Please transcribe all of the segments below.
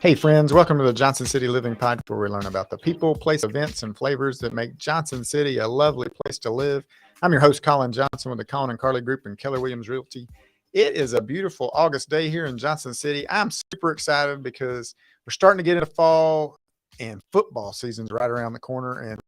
Hey, friends, welcome to the Johnson City Living Podcast, where we learn about the people, place, events, and flavors that make Johnson City a lovely place to live. I'm your host, Colin Johnson, with the Colin and Carly Group and Keller Williams Realty. It is a beautiful August day here in Johnson City. I'm super excited because we're starting to get into fall and football season's right around the corner. And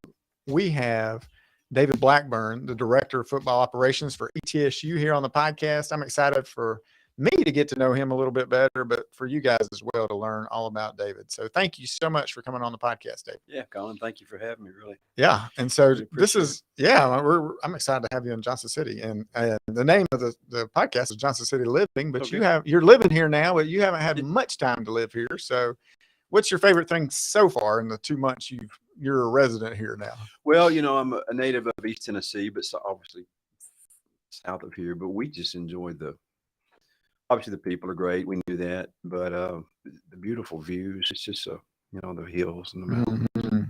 we have David Blackburn, the Director of Football Operations for ETSU, here on the podcast. I'm excited for me to get to know him a little bit better, but for you guys as well to learn all about David. So thank you so much for coming on the podcast, David. Yeah, Colin, thank you for having me, really. Yeah. And so Really this appreciate is, yeah, I'm excited to have you in Johnson City. And the name of the podcast is Johnson City Living, but Okay. you're living here now, but you haven't had much time to live here. So what's your favorite thing so far in the 2 months you're a resident here now? Well, I'm a native of East Tennessee, but obviously south of here. But we just enjoy obviously the people are great. We knew that, but the beautiful views. It's just the hills and the mountains. Mhm.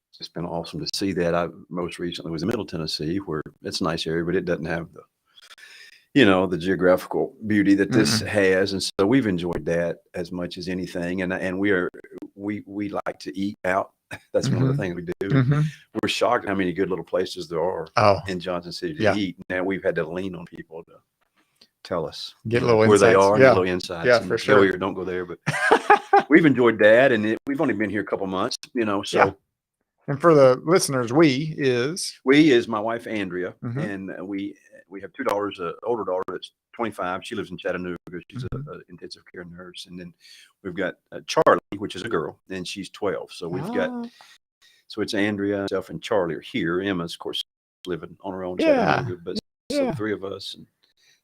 It's just been awesome to see that. I most recently was in Middle Tennessee, where it's a nice area, but it doesn't have the geographical beauty that this has. And so we've enjoyed that as much as anything. And we like to eat out. That's one of the things we do. Mhm. We're shocked how many good little places there are in Johnson City to eat. Now we've had to lean on people to tell us Get little where they insights. are, Yeah. get little insights. Yeah, and for go sure. here, don't go there. But we've enjoyed that, and we've only been here a couple months, so. Yeah. And for the listeners, We is my wife Andrea, Mhm. and we have two daughters. An older daughter that's 25. She lives in Chattanooga. She's a intensive care nurse, and then we've got Charlie, which is a girl, and she's 12. So it's Andrea, myself, and Charlie are here. Emma's, of course, living on her own in Chattanooga, but so the three of us, and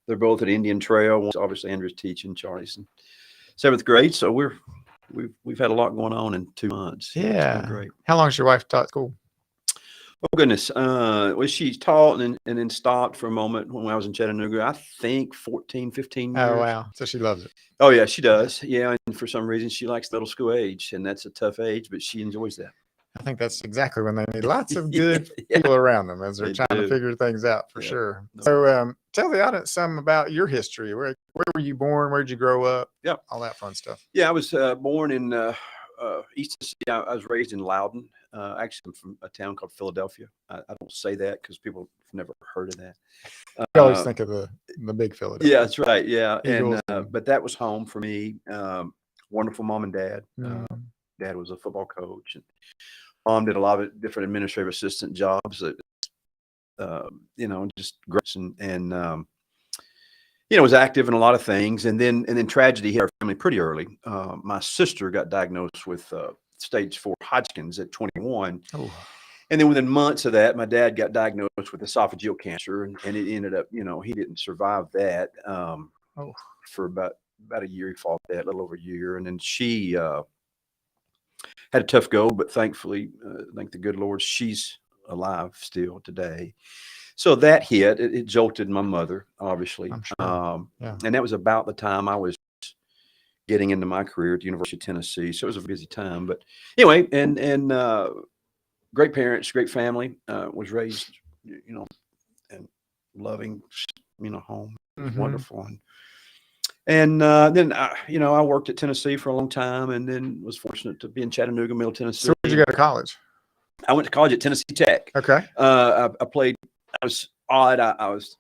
they're both at Indian Trail. Obviously, Andrea's teaching, Charlie's in 7th grade. So we've had a lot going on in 2 months. Yeah. It's been great. How long has your wife taught school? Oh, goodness. Well, she taught and then stopped for a moment when I was in Chattanooga. I think 14, 15 years. Oh, wow. So she loves it. Oh, yeah, she does. Yeah. And for some reason, she likes middle school age, and that's a tough age, but she enjoys that. I think that's exactly when they need lots of good people around them as they're trying to figure things out, for sure. So tell the audience some about your history. Where were you born? Where did you grow up? Yeah. All that fun stuff. Yeah, I was born in East Tennessee. I was raised in Loudon. Actually, I'm from a town called Philadelphia. I don't say that because people have never heard of that. You always think of the big Philadelphia. Yeah, that's right. Yeah. Eagles And but that was home for me. Wonderful mom and dad. Dad was a football coach, and mom did a lot of different administrative assistant jobs that just great, and was active in a lot of things. And then tragedy hit our family pretty early. My sister got diagnosed with stage 4 Hodgkin's at 21. Oh. And then within months of that, my dad got diagnosed with esophageal cancer, and it ended up, he didn't survive that for about a year. He fought that, a little over a year. And then she had a tough go, but thankfully, thank the good Lord, she's alive still today. So that hit, it jolted my mother, obviously. I'm sure. And that was about the time I was getting into my career at the University of Tennessee. So it was a busy time. But anyway, and great parents, great family, was raised, and loving, home. It was wonderful. And then, I worked at Tennessee for a long time, and then was fortunate to be in Chattanooga, Middle Tennessee. So where did you go to college? I went to college at Tennessee Tech. Okay. I was odd. I was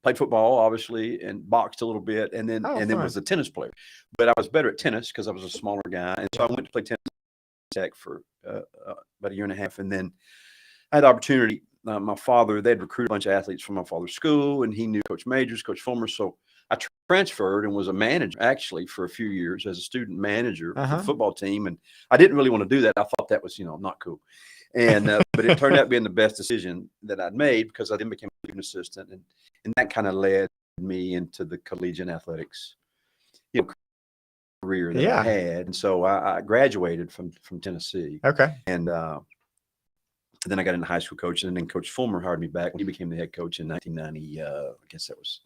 played football, obviously, and boxed a little bit, and then was a tennis player. But I was better at tennis because I was a smaller guy, and so I went to play tennis at Tech for about a year and a half, and then I had the opportunity. My father, they'd recruit a bunch of athletes from my father's school, and he knew Coach Majors, Coach Fulmer, so I transferred and was a manager actually for a few years as a student manager for the football team. And I didn't really want to do that. I thought that was, not cool. And, but it turned out being the best decision that I'd made, because I then became a student assistant, and that kind of led me into the collegiate athletics, career that I had. And so I graduated from Tennessee. Okay. And then I got into high school coaching, and then Coach Fulmer hired me back when he became the head coach in 1990. I guess that was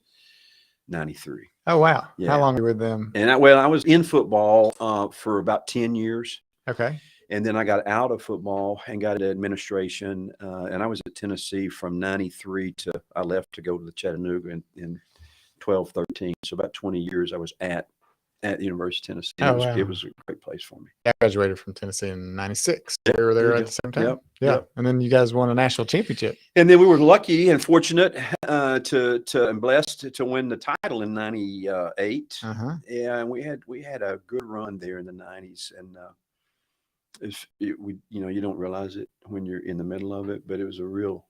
93. Oh, wow. Yeah. How long were you with them? And I was in football for about 10 years. Okay. And then I got out of football and got into administration. And I was at Tennessee from 93 to I left to go to the Chattanooga in 12, 13. So about 20 years I was at at the University of Tennessee. Oh, It wow. was a great place for me. I graduated from Tennessee in '96. Yep, They were there there you at go. the same time. Yep, Yeah. yep. And then you guys won a national championship. And then we were lucky and fortunate and blessed to win the title in '98. Uh-huh. Yeah, and we had a good run there in the '90s, and you don't realize it when you're in the middle of it, but it was a real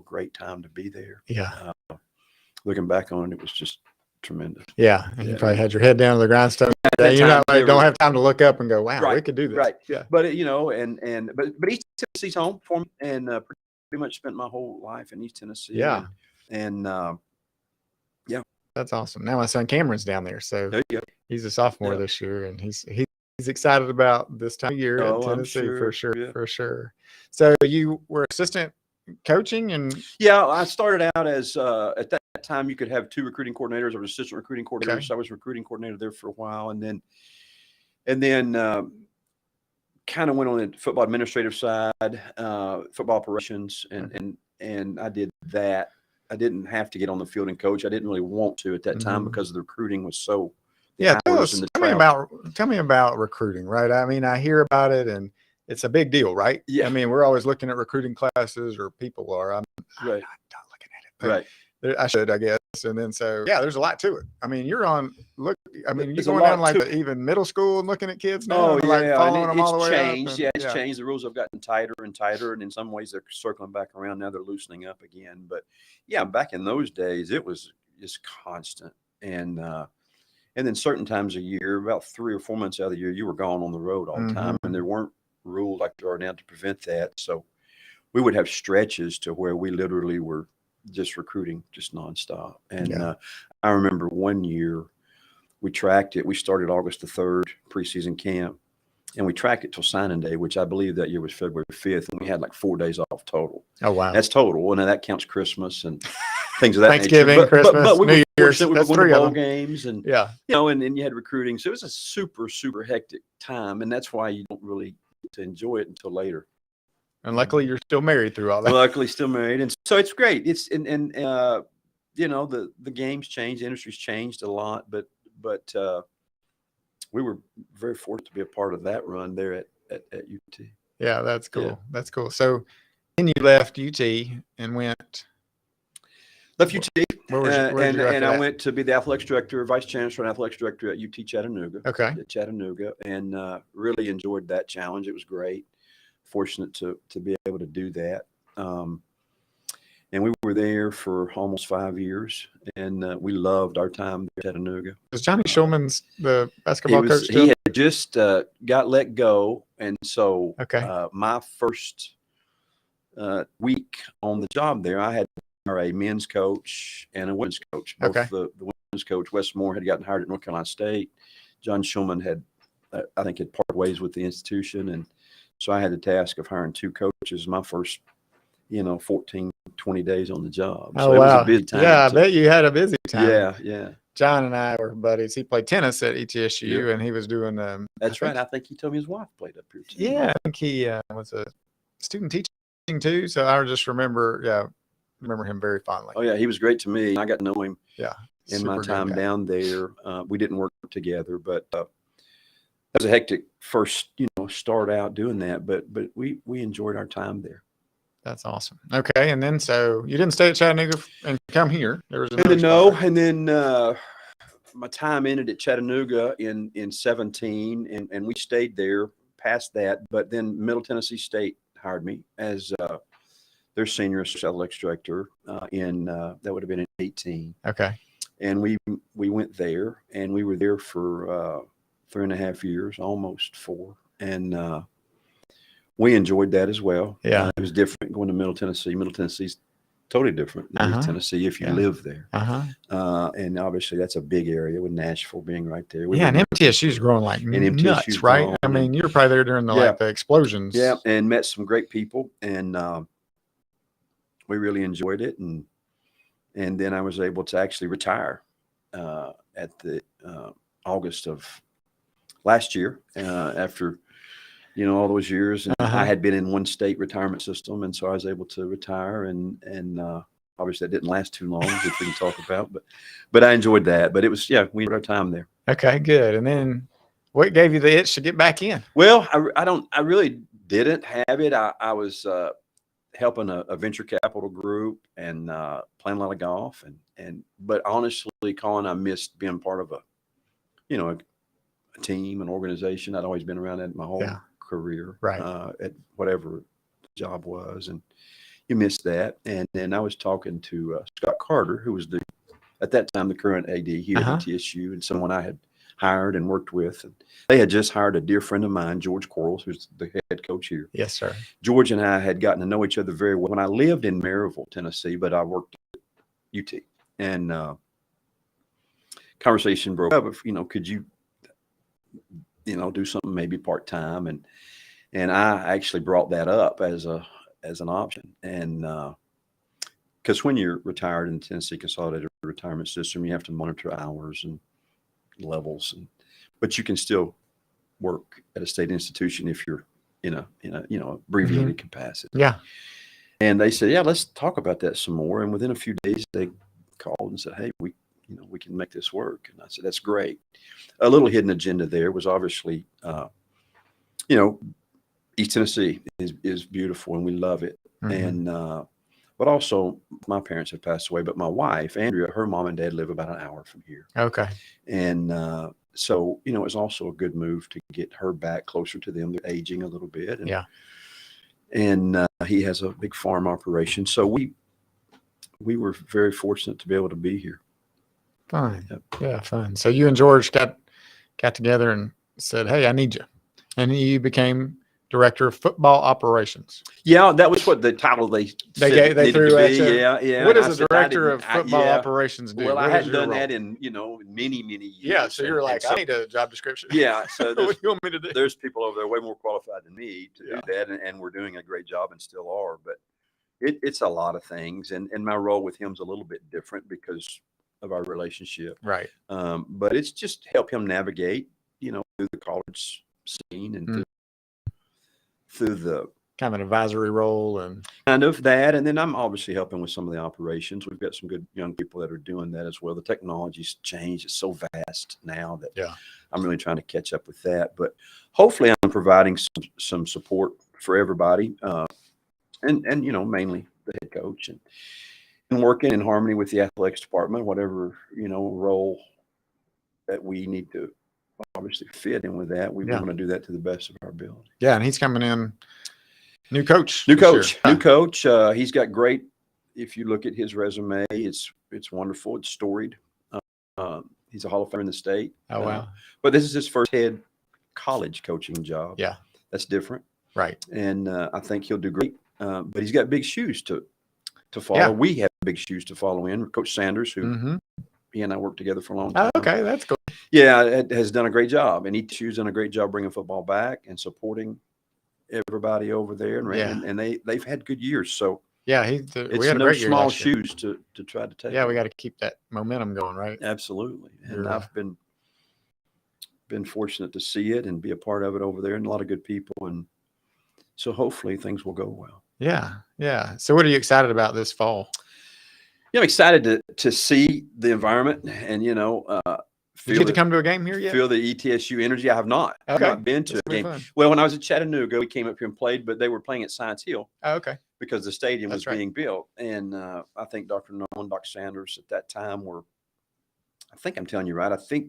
great time to be there. Yeah. Looking back on it, it was just tremendous. Yeah. And you Yeah. probably had your head down to the grindstone. You're not like, don't have time to look up and go, wow, we could do this. Right. Yeah. But but East Tennessee's home for me, and pretty much spent my whole life in East Tennessee. Yeah. And yeah. That's awesome. Now my son Cameron's down there. So There you go. he's a sophomore Yeah. this year, and he's excited about this time of year Oh, at I'm Tennessee sure. for sure. Yeah. For sure. So you were assistant coaching and Yeah, I started out as at that time you could have 2 recruiting coordinators or assistant recruiting coordinators. Okay. So I was recruiting coordinator there for a while, and then kind of went on the football administrative side, football operations, and I did that. I didn't have to get on the field and coach. I didn't really want to at that time because the recruiting was so. Yeah, tell me about recruiting, right? I mean, I hear about it and it's a big deal, right? Yeah. I mean, we're always looking at recruiting classes, or people are. I'm not looking at it, but Right. I should, I guess. And then there's a lot to it. I mean, you're going There's down like even middle school and looking at kids now. Oh, and like yeah, following and them all the way changed. up. Yeah, it's changed. The rules have gotten tighter and tighter, and in some ways they're circling back around. Now they're loosening up again. But yeah, back in those days, it was just constant. And then certain times a year, about 3 or 4 months out of the year, you were gone on the road all the time, and there weren't rules like there are now to prevent that. So we would have stretches to where we literally were just recruiting just nonstop. And I remember one year we tracked it. We started August the 3rd, preseason camp, and we tracked it till signing day, which I believe that year was February 5th, and we had like 4 days off total. Oh, wow. That's total. Well, now that counts Christmas and things of that Thanksgiving, nature. Christmas, but we New were Year's. fortunate. We That's were going 3 to of bowl them. games, and and you had recruiting. So it was a super, super hectic time, and that's why you don't really get to enjoy it until later. And luckily, you're still married through all that. Luckily, still married, and so it's great. It's and the game's changed, the industry's changed a lot, but we were very fortunate to be a part of that run there at UT. Yeah, that's cool. Yeah. That's cool. So then you left UT and went. Left UT, and I went to be the athletics director, vice chancellor, and athletics director at UT Chattanooga. Okay. At Chattanooga, and really enjoyed that challenge. It was great. Fortunate to be able to do that. And we were there for almost 5 years, and we loved our time there at Chattanooga. Was Johnny Schulman's the basketball coach still? He had just got let go, and so my first week on the job there, I had a men's coach and a women's coach. Both the women's coach, Wes Moore, had gotten hired at North Carolina State. John Schulman had parted ways with the institution, and so I had the task of hiring 2 coaches. My first 14, 20 days on the job. So it was a busy time. Yeah, I bet you had a busy time. Yeah. John and I were buddies. He played tennis at ETSU, and he was doing. That's right. I think he told me his wife played up here too. Yeah, I think he was a student teaching too. So I just remember him very fondly. Oh yeah, he was great to me. I got to know him. Yeah, in my time down there, we didn't work together, but that was a hectic first, start out doing that. But we enjoyed our time there. That's awesome. Okay, and then so you didn't stay at Chattanooga and come here. There was and then my time ended at Chattanooga in 17, and we stayed there past that. But then Middle Tennessee State hired me as their senior athletics director that would have been in 18. Okay, and we went there, and we were there for 3.5 years, almost 4, and we enjoyed that as well. Yeah. It was different going to Middle Tennessee. Middle Tennessee's totally different than East Tennessee if you live there. And obviously that's a big area with Nashville being right there. And MTSU's growing like nuts, right? I mean, you were probably there during the explosions. Yeah, and met some great people, and we really enjoyed it. And then I was able to actually retire at the August of last year after all those years, and I had been in one state retirement system, and so I was able to retire, and obviously that didn't last too long, which we can talk about, but I enjoyed that. But it was we had our time there. Okay, good. And then what gave you the itch to get back in? Well, I really didn't have it. I was helping a venture capital group and playing a lot of golf but honestly, Colin, I missed being part of a team, an organization. I'd always been around that my whole career, right? At whatever the job was, and you missed that. And then I was talking to Scott Carter, who was at that time the current AD here at ETSU, and someone I had hired and worked with. And they had just hired a dear friend of mine, George Quarles, who's the head coach here. Yes, sir. George and I had gotten to know each other very well when I lived in Maryville, Tennessee, but I worked at UT. And conversation broke up. Could you, do something maybe part time? And I actually brought that up as an option. And because when you're retired in the Tennessee Consolidated Retirement System, you have to monitor hours and levels, but you can still work at a state institution if you're in a abbreviated capacity. Yeah. And they said, yeah, let's talk about that some more. And within a few days, they called and said, hey, we can make this work. And I said, that's great. A little hidden agenda there was obviously, East Tennessee is beautiful and we love it. And but also my parents have passed away, but my wife, Andrea, her mom and dad live about an hour from here. Okay. And so, it's also a good move to get her back closer to them. They're aging a little bit. And, and he has a big farm operation. So we were very fortunate to be able to be here. Fun. Yep. Yeah, fun. So you and George got together and said, hey, I need you. And you became director of football operations. Yeah, that was what the title they threw at you. Yeah. What does a director of football operations do? Well, I hadn't done that in many years. Yeah, so you're like, I need a job description. Yeah, so what do you want me to do? There's people over there way more qualified than me to do that, and we're doing a great job and still are. But it's a lot of things, and my role with him's a little bit different because of our relationship. Right. But it's just help him navigate, through the college scene and through the kind of an advisory role and kind of that. And then I'm obviously helping with some of the operations. We've got some good young people that are doing that as well. The technology's changed. It's so vast now that I'm really trying to catch up with that. But hopefully I'm providing some support for everybody. And mainly the head coach and working in harmony with the athletics department, whatever, role that we need to obviously fit in with that. We want to do that to the best of our ability. Yeah. And he's coming in new coach. New coach. He's got great, if you look at his resume, it's wonderful. It's storied. He's a Hall of Famer in the state. Oh, wow. But this is his first head college coaching job. Yeah. That's different. Right. And I think he'll do great. But he's got big shoes to follow. Yeah. We have big shoes to follow in. Coach Sanders, who he and I worked together for a long time. Oh, okay, that's cool. Yeah, has done a great job. And ETSU's done a great job bringing football back and supporting everybody over there. And they've had good years. So yeah, we had no small shoes to try to take. Yeah, we got to keep that momentum going, right? Absolutely. And I've been fortunate to see it and be a part of it over there, and a lot of good people. And so hopefully things will go well. Yeah. Yeah. So what are you excited about this fall? Yeah, I'm excited to see the environment and, Did you get to come to a game here yet? Feel the ETSU energy. I have not. Okay. I've not been to a game. Fun. Well, when I was at Chattanooga, we came up here and played, but they were playing at Science Hill. Oh, okay. Because the stadium was being built. And I think Dr. Nolan, Dr. Sanders at that time I think I'm telling you right, I think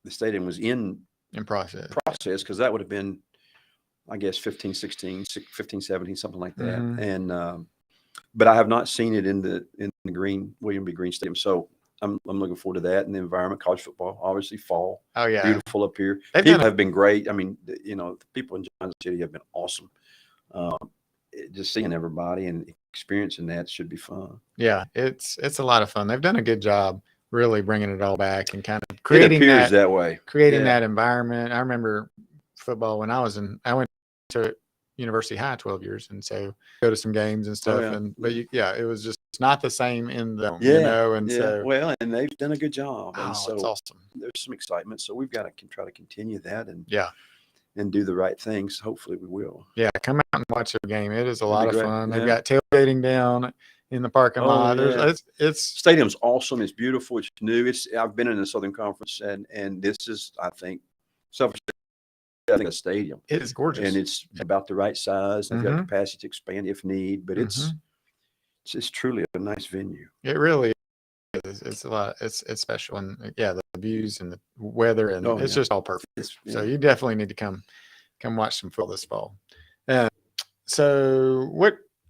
the stadium was in process because that would have been, I guess, 15, 16, 15, 17, something like that. And but I have not seen it in the William B. Green Stadium. So I'm looking forward to that. And the environment, college football, obviously fall. Oh, yeah. Beautiful up here. People have been great. I mean, the people in Johnson City have been awesome. Just seeing everybody and experiencing that should be fun. Yeah, it's a lot of fun. They've done a good job really bringing it all back and kind of creating that environment. I remember football when I went to University High 12 years, and so go to some games and stuff. It was just not the same in the so and they've done a good job. And so it's awesome. There's some excitement. So we've got to try to continue that and do the right things. Hopefully we will. Yeah, come out and watch a game. It is a lot of fun. They've got tailgating down in the parking lot. Yeah. It's Stadium's awesome. It's beautiful. It's new. I've been in the Southern Conference, and this is, I think, selfishly, I think a stadium. It is gorgeous, and it's about the right size. They've got capacity to expand if need, but it's truly a nice venue. It really is. It's a lot. It's special, and the views and the weather, and it's just all perfect. So you definitely need to come watch some football this fall. So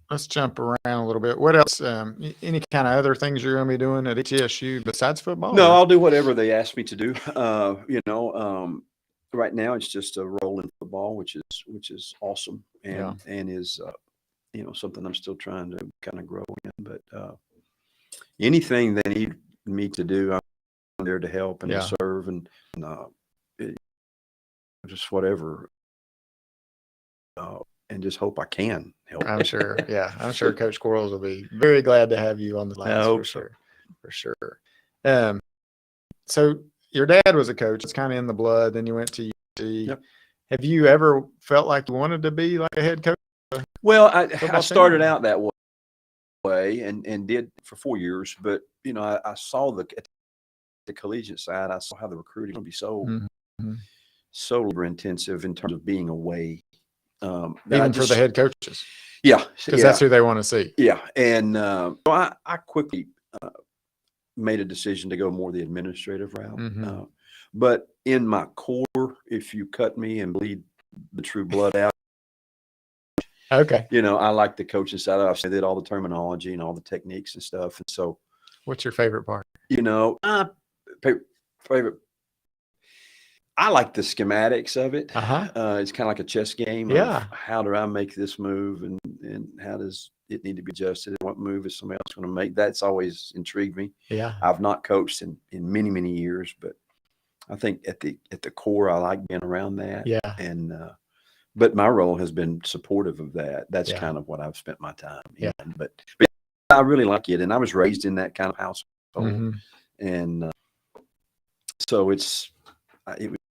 let's jump around a little bit. What else? Any kind of other things you're going to be doing at ETSU besides football? No, I'll do whatever they ask me to do. Right now it's just a role in football, which is awesome, and is something I'm still trying to kind of grow in. But anything they need me to do, I'm there to help and to serve, and just whatever. And just hope I can help. I'm sure. Yeah, I'm sure Coach Quarles will be very glad to have you on the line. I hope for sure. So your dad was a coach. It's kind of in the blood. Then you went to UC. Yep. Have you ever felt like you wanted to be like a head coach? Well, I started out that way and did for 4 years. But I saw at the collegiate side, I saw how the recruiting would be so labor intensive in terms of being away. Even for the head coaches. Yeah. Because that's who they want to see. Yeah. And I quickly made a decision to go more the administrative route. But in my core, if you cut me and bleed the true blood out, okay. I like the coaching side. I did all the terminology and all the techniques and stuff. And so, what's your favorite part? Favorite. I like the schematics of it. It's kind of like a chess game. Yeah. How do I make this move, and how does it need to be adjusted, and what move is somebody else going to make? That's always intrigued me. Yeah. I've not coached in many, many years, but I think at the core, I like being around that. Yeah. And but my role has been supportive of that. That's kind of what I've spent my time in. But I really like it, and I was raised in that kind of household, and so it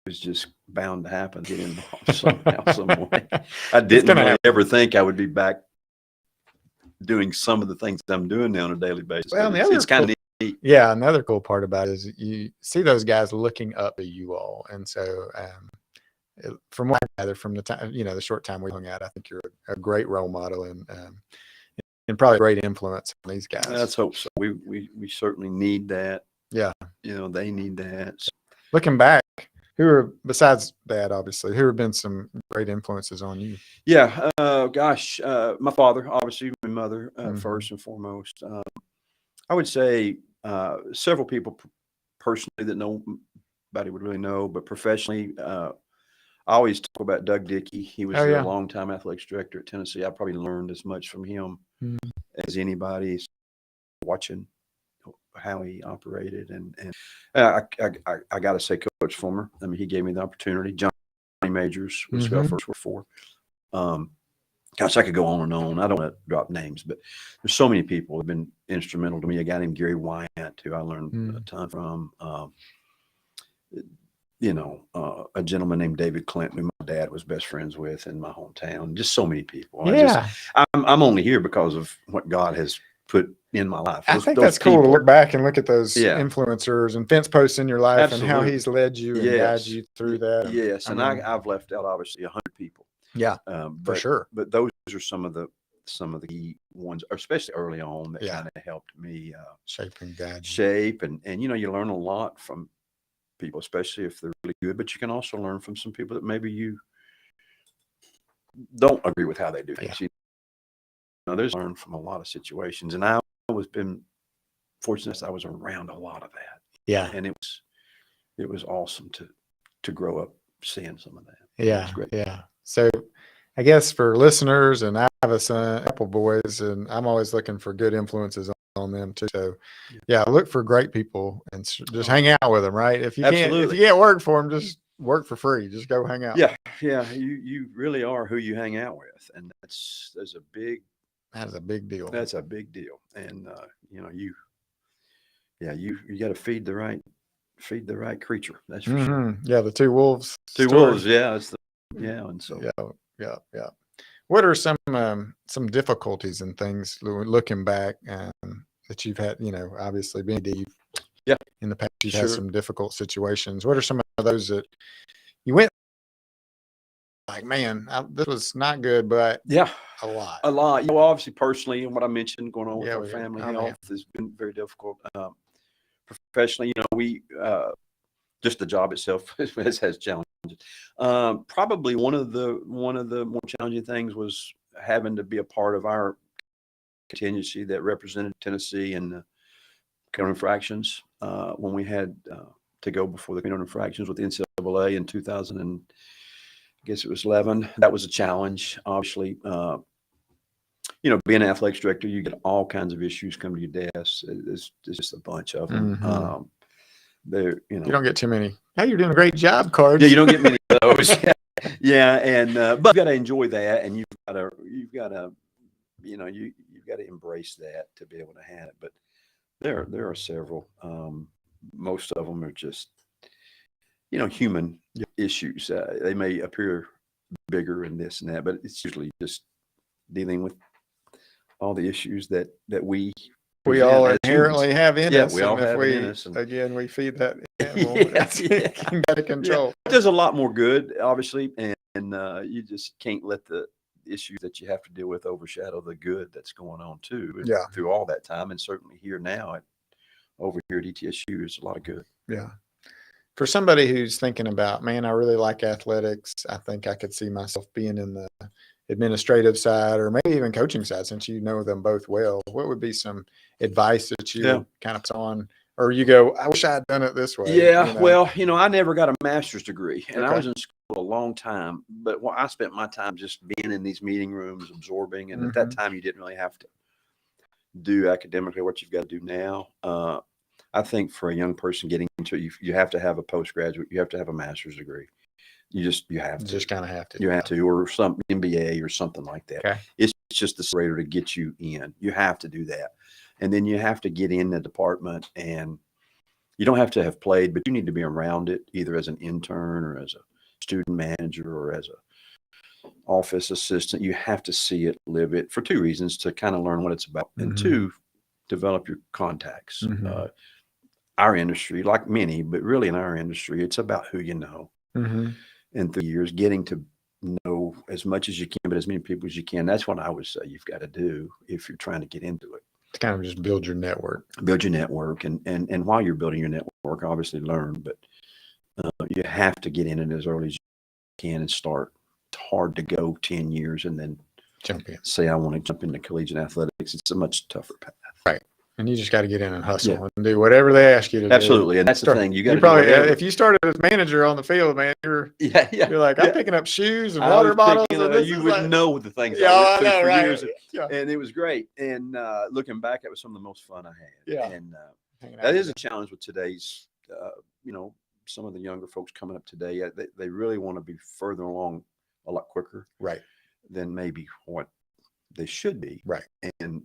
was just bound to happen, get involved somehow, some way. I didn't really ever think I would be back doing some of the things I'm doing now on a daily basis. Well, it's kind of neat. Yeah, another cool part about it is you see those guys looking up at you all. And so from what I gather from the time, the short time we hung out, I think you're a great role model and probably a great influence on these guys. Let's hope so. We certainly need that. Yeah. They need that. So. Looking back, who are, besides Dad, obviously, who have been some great influences on you? Yeah. My father, obviously, my mother, first and foremost. I would say several people personally that nobody would really know, but professionally, I always talk about Doug Dickey. He was a longtime athletics director at Tennessee. I probably learned as much from him as anybody, watching how he operated. And I got to say, Coach Fulmer, I mean, he gave me the opportunity. Johnny Majors was who I first worked for. Gosh, I could go on and on. I don't want to drop names, but there's so many people who have been instrumental to me. A guy named Gary Wyant, who I learned a ton from. A gentleman named David Clinton, who my dad was best friends with in my hometown. Just so many people. Yeah. I'm only here because of what God has put in my life. I think that's cool to look back and look at those influencers and fence posts in your life. Absolutely. And how he's led you and guided you through that. Yes. I've left out obviously 100 people. Yeah, for sure. But those are some of the key ones, especially early on, that kind of helped me shape and you learn a lot from people, especially if they're really good. But you can also learn from some people that maybe you don't agree with how they do things. There's learned from a lot of situations, and I was been fortunate. I was around a lot of that. Yeah, and it was awesome to grow up seeing some of that. Yeah, yeah. So I guess for listeners, and I have a son, couple boys, and I'm always looking for good influences on them too. So look for great people and just hang out with them, right? If you can't work for them, just work for free. Just go hang out. Yeah. You really are who you hang out with, and that is a big deal. That's a big deal, and you got to feed the right creature. That's for sure. Yeah, the two wolves. Wolves. Yeah, and so yeah. What are some difficulties and things looking back that you've had? Obviously being deep. Yeah. In the past, you've Sure. had some difficult situations. What are some of those that you went like, man, this was not good, but a lot. Obviously, personally, and what I mentioned going on with our family health man. has been very difficult. Professionally, we just the job itself has challenges. Probably one of the more challenging things was having to be a part of our contingency that represented Tennessee in criminal infractions when we had to go before the criminal infractions with the NCAA in 2000 and I guess it was 11. That was a challenge, obviously. Being an athletics director, you get all kinds of issues come to your desk. It's just a bunch of them. Mm-hmm. You don't get too many. Hey, you're doing a great job cards. Yeah, you don't get many of those. Yeah, and but you got to enjoy that, and you've got to embrace that to be able to have it. But there are several. Most of them are just human issues. They may appear bigger and this and that, but it's usually just dealing with all the issues that we all inherently have in us. We all have it in us. And again, we feed that animal. Get out of control. Yeah. There's a lot more good, obviously, and you just can't let the issues that you have to deal with overshadow the good that's going on too. Through all that time, and certainly here now over here at ETSU, there's a lot of good. Yeah. For somebody who's thinking about, man, I really like athletics. I think I could see myself being in the administrative side or maybe even coaching side, since you know them both well. What would be some advice that you kind of on, or you go, I wish I had done it this way? Yeah. Well, I never got a master's degree, and I was in school a long time, but I spent my time just being in these meeting rooms, absorbing. And at that time, you didn't really have to do academically what you've got to do now. I think for a young person getting into it, you have to have a postgraduate, you have to have a master's degree. You have to. Just kind of have to. You have to, or some MBA or something like that. Okay. It's just the separator to get you in. You have to do that. And then you have to get in the department, and you don't have to have played, but you need to be around it either as an intern or as a student manager or as a office assistant. You have to see it, live it, for two reasons: to kind of learn what it's about, and two, develop your contacts. Our industry, like many, but really in our industry, it's about who you know. And through years, getting to know as much as you can, but as many people as you can. That's what I would say you've got to do if you're trying to get into it. To kind of just build your network. Build your network. And while you're building your network, obviously learn, but you have to get in it as early as you can and start. It's hard to go 10 years and then jump in. Say, I want to jump into collegiate athletics. It's a much tougher path. Right. And you just got to get in and hustle and do whatever they ask you to do. Absolutely. And that's the thing. You got to probably, if you started as manager on the field, man, you're like, I'm picking up shoes and water bottles. You wouldn't know the things I went through for years. And it was great. And looking back, it was some of the most fun I had. Yeah. And that is a challenge with today's, some of the younger folks coming up today. They really want to be further along a lot quicker. Right. Than maybe what they should be. Right. And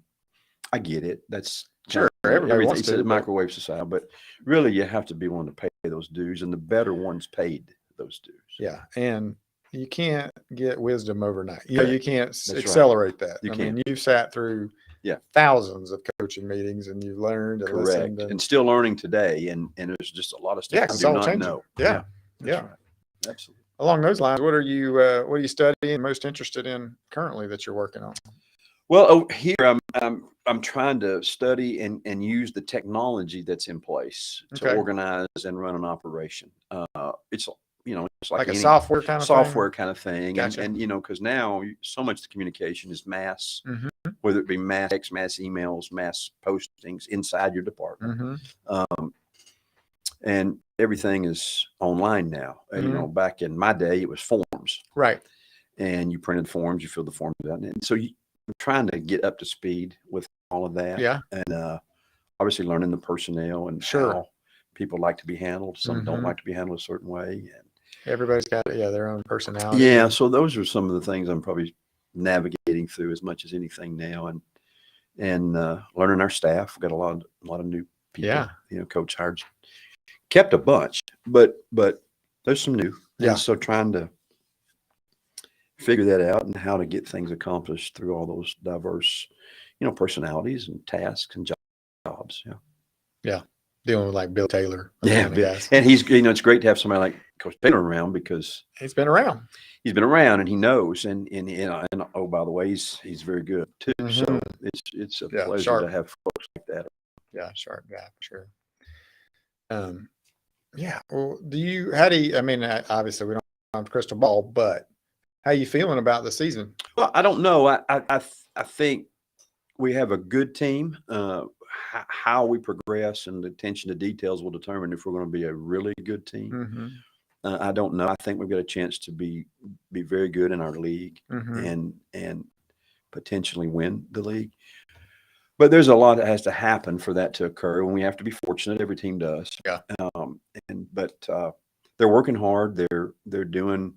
I get it. That's sure. Everybody wants to. Microwave society, but really you have to be willing to pay those dues, and the better ones paid those dues. Yeah. And you can't get wisdom overnight. You can't accelerate that. I mean, you've sat through thousands of coaching meetings, and you've learned and listened. And still learning today. And there's just a lot of stuff I do not know. Yeah. Right. Absolutely. Along those lines, what are you studying, most interested in currently that you're working on? Well, here I'm trying to study and use the technology that's in place to organize and run an operation. It's like a software kind of thing. Gotcha. And because now so much of the communication is mass, whether it be mass text, mass emails, mass postings inside your department. And everything is online now. And, back in my day, it was forms. Right. And you printed forms, you filled the forms out. And so I'm trying to get up to speed with all of that. Yeah. And obviously learning the personnel and how people like to be handled. Some don't like to be handled a certain way. And everybody's got their own personality. Yeah. So those are some of the things I'm probably navigating through as much as anything now. And learning our staff. We've got a lot of new people. Yeah. Coach hired. Kept a bunch, but there's some new. Yeah. And so trying to figure that out and how to get things accomplished through all those diverse, personalities and tasks and jobs. Yeah. Yeah. Dealing with like Bill Taylor. Yeah. And he's, it's great to have somebody like Coach Taylor around because he's been around. He's been around and he knows. And oh, by the way, he's very good too. So it's a pleasure to have folks like that. Yeah. Sharp guy for sure. Yeah. Well, I mean, obviously we don't have a crystal ball, but how you feeling about the season? Well, I don't know. I think we have a good team. How we progress and the attention to details will determine if we're going to be a really good team. I don't know. I think we've got a chance to be very good in our league and potentially win the league. But there's a lot that has to happen for that to occur, and we have to be fortunate. Every team does. Yeah. But they're working hard. They're doing,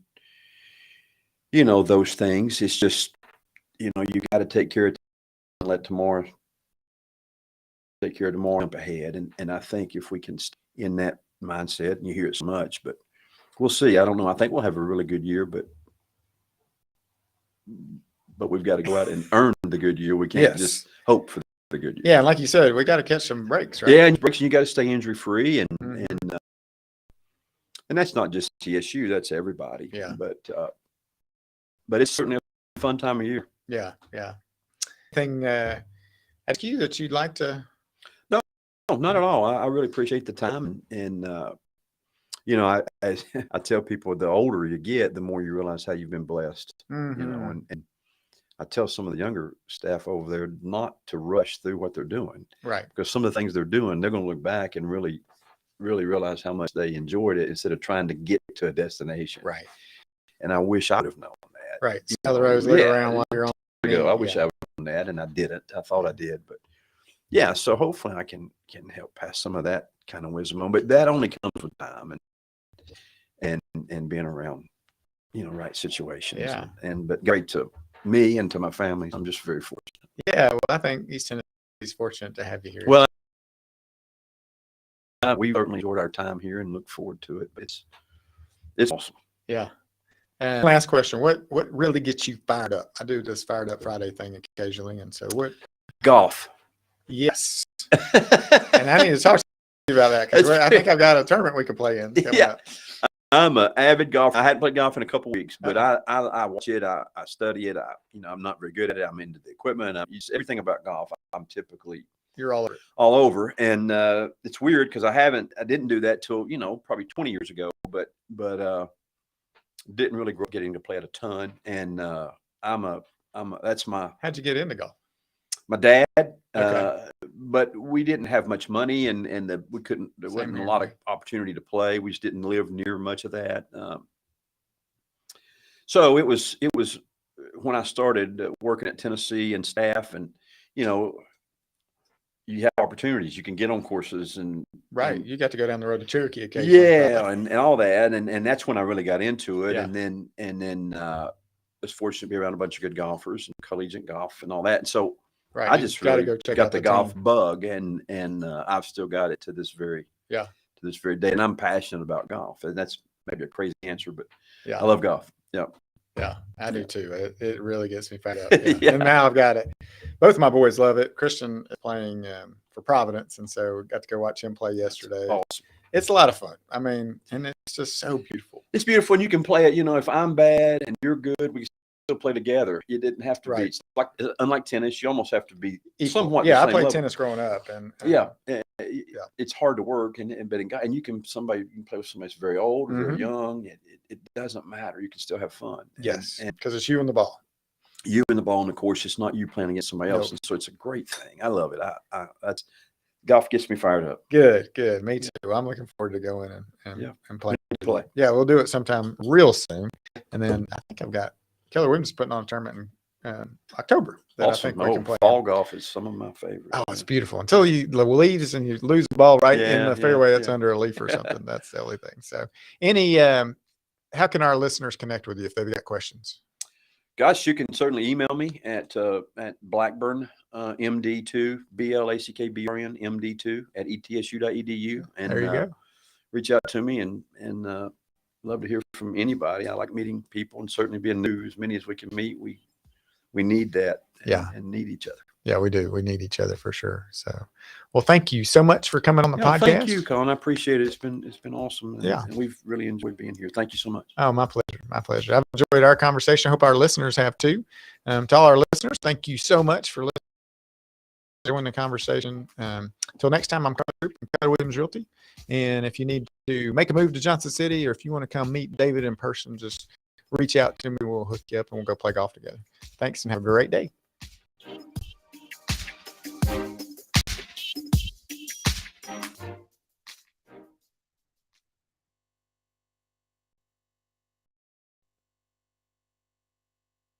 those things. It's just, you got to take care of and let tomorrow take care of tomorrow, jump ahead. And I think if we can stay in that mindset, and you hear it so much, but we'll see. I don't know. I think we'll have a really good year, but we've got to go out and earn the good year. We can't just hope for the good year. Yeah, and like you said, we got to catch some breaks, right? Yeah, and breaks, and you got to stay injury free, and that's not just TSU. That's everybody. Yeah. But it's certainly a fun time of year. Yeah, yeah. Anything ask you that you'd like to? No, not at all. I really appreciate the time, and I tell people, the older you get, the more you realize how you've been blessed. And I tell some of the younger staff over there not to rush through what they're doing, right? Because some of the things they're doing, they're going to look back and really, really realize how much they enjoyed it instead of trying to get to a destination, right? And I wish I would have known that. Right. See how the roads lead around while you're on. I wish I would have known that, and I didn't. I thought I did, but yeah. So hopefully I can help pass some of that kind of wisdom on. But that only comes with time and being around, right situations. Yeah. But great to me and to my family. I'm just very fortunate. Yeah. Well, I think East Tennessee is fortunate to have you here. Well, we certainly enjoyed our time here and look forward to it. But it's awesome. Yeah. And last question, what really gets you fired up? I do this Fired Up Friday thing occasionally. And so what? Golf. Yes. And I need to talk to you about that because I think I've got a tournament we could play in. Yeah. Up. I'm an avid golfer. I hadn't played golf in a couple of weeks, but I watch it. I study it. I'm not very good at it. I'm into the equipment. Everything about golf. I'm typically. You're all over. All over. And it's weird because I didn't do that till, probably 20 years ago, but didn't really grow up getting to play it a ton. And that's my. How'd you get into golf? My dad, okay. But we didn't have much money, and there wasn't a lot of opportunity to play. We just didn't live near much of that. So it was when I started working at Tennessee and staff, and you have opportunities. You can get on courses and you got to go down the road to Cherokee occasionally. Yeah, and all that, and that's when I really got into it. Yeah. And then I was fortunate to be around a bunch of good golfers and collegiate golf and all that. And so I just really got the golf bug, and I've still got it to this very day. And I'm passionate about golf, and that's maybe a crazy answer, but I love golf. Yeah. Yeah, I do too. It really gets me fired up. Yeah. And now I've got it. Both of my boys love it. Christian is playing for Providence, and so got to go watch him play yesterday. Awesome. It's a lot of fun. I mean, and it's just so beautiful. It's beautiful, and you can play it. If I'm bad and you're good, we still play together. You didn't have to be unlike tennis. You almost have to be somewhat. Yeah, I played tennis growing up, and it's hard to work, and you can play with somebody that's very old or very young. It doesn't matter. You can still have fun. Yes, because it's you and the ball. You and the ball on the course. It's not you playing against somebody else, and so it's a great thing. I love it. That's golf gets me fired up. Good. Me too. I'm looking forward to going and playing. Yeah, we'll do it sometime real soon, and then I think I've got Keller Williams putting on a tournament in October that awesome. I think we can play. Fall golf is some of my favorites. Oh, it's beautiful until you leaves and you lose the ball in the fairway that's under a leaf or something. That's the only thing. So, how can our listeners connect with you if they've got questions? Gosh, you can certainly email me at Blackburn MD2 BLACKBRN MD2 at etsu.edu, and there you go. Reach out to me and love to hear from anybody. I like meeting people, and certainly being new, as many as we can meet. We need that. And need each other. Yeah, we do. We need each other for sure. So, well, thank you so much for coming on the podcast. Thank you, Colin. I appreciate it. It's been awesome. And we've really enjoyed being here. Thank you so much. Oh, my pleasure. My pleasure. I've enjoyed our conversation. I hope our listeners have too. To all our listeners, thank you so much for listening. Join the conversation. Until next time, I'm Keller Williams Realty. And if you need to make a move to Johnson City, or if you want to come meet David in person, just reach out to me. We'll hook you up and we'll go play golf together. Thanks and have a great day.